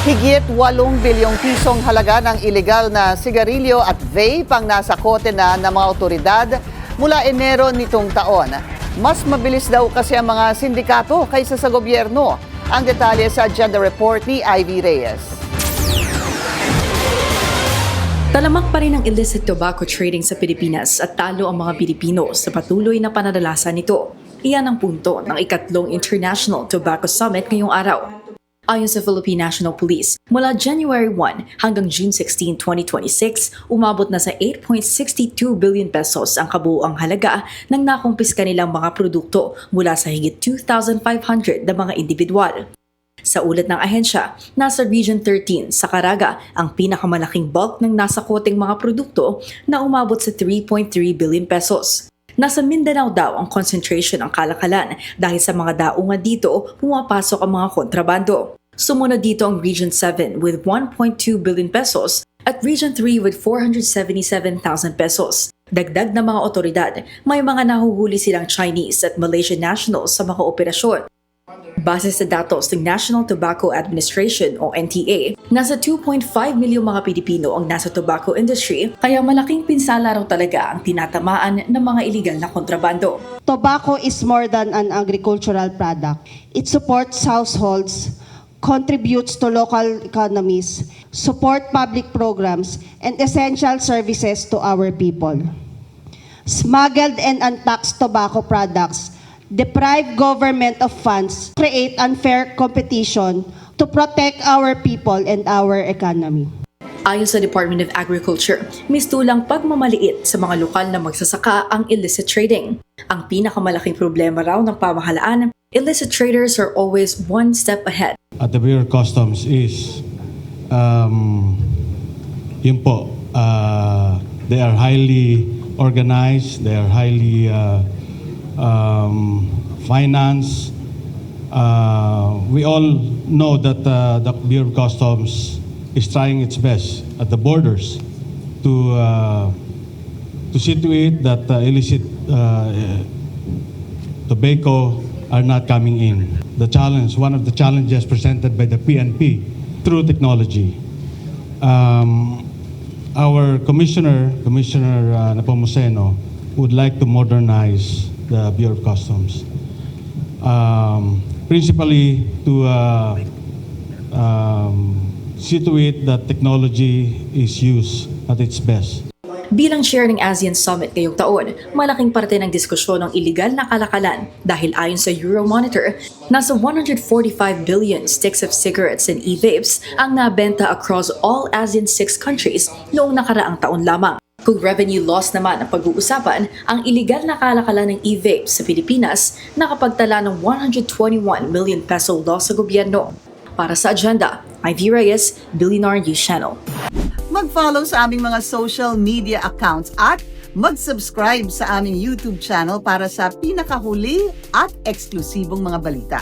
Higit 8 bilyong pisong halaga ng ilegal na sigarilyo at vape ang nasa kote na ng mga otoridad mula Enero nitong taon. Mas mabilis daw kasi ang mga sindikato kaysa sa gobyerno. Ang detalye sa agenda report ni Ivy Reyes. Talamak pa rin ang illicit tobacco trading sa Pilipinas at talo ang mga Pilipino sa patuloy na pananalasa nito. Iyan ang punto ng ikatlong International Tobacco Summit ngayong araw. Ayon sa Philippine National Police, mula January 1 hanggang June 16, 2026, umabot na sa 8.62 billion pesos ang kabuuang halaga ng nakumpiska nilang mga produkto mula sa higit 2,500 na mga individual. Sa ulat ng ahensya, nasa Region 13 sa Caraga ang pinakamalaking bulk ng nasa koteng mga produkto na umabot sa 3.3 billion pesos. Nasa Mindanao daw ang concentration ng kalakalan dahil sa mga daungan dito pumapasok ang mga kontrabando. Sumunod dito ang Region 7 with 1.2 billion pesos at Region 3 with 477,000 pesos. Dagdag na mga otoridad, may mga nahuhuli silang Chinese at Malaysian nationals sa mga operasyon. Base sa datos ng National Tobacco Administration o NTA, nasa 2.5 milyong mga Pilipino ang nasa tobacco industry, kaya malaking pinsala raw talaga ang tinatamaan ng mga iligal na kontrabando. Tobacco is more than an agricultural product. It supports households, contributes to local economies, support public programs, and essential services to our people. Smuggled and untaxed tobacco products deprive government of funds, create unfair competition to protect our people and our economy. Ayon sa Department of Agriculture, mistulang pagmamaliit sa mga lokal na magsasaka ang illicit trading. Ang pinakamalaking problema raw ng pamahalaan, illicit traders are always one step ahead. At the Bureau of Customs is, yun po, they are highly organized, they are highly financed. We all know that the Bureau of Customs is trying its best at the borders to see to it that illicit tobacco are not coming in. The challenge, one of the challenges presented by the PNP through technology. Our Commissioner Nepomuceno, would like to modernize the Bureau of Customs. Principally to see to it that technology is used at its best. Bilang chair ng ASEAN Summit ngayong taon, malaking parte ng diskusyon ng iligal na kalakalan dahil ayon sa Euromonitor, nasa 145 billion sticks of cigarettes and e-vapes ang nabenta across all ASEAN 6 countries noong nakaraang taon lamang. Kung revenue loss naman ang pag-uusapan, ang iligal na kalakalan ng e-vapes sa Pilipinas nakapagtala ng 121 million peso loss sa gobyerno. Para sa agenda, Ivy Reyes, Billionaire News Channel. Mag-follow sa aming mga social media accounts at mag-subscribe sa aming YouTube channel para sa pinakahuli at eksklusibong mga balita.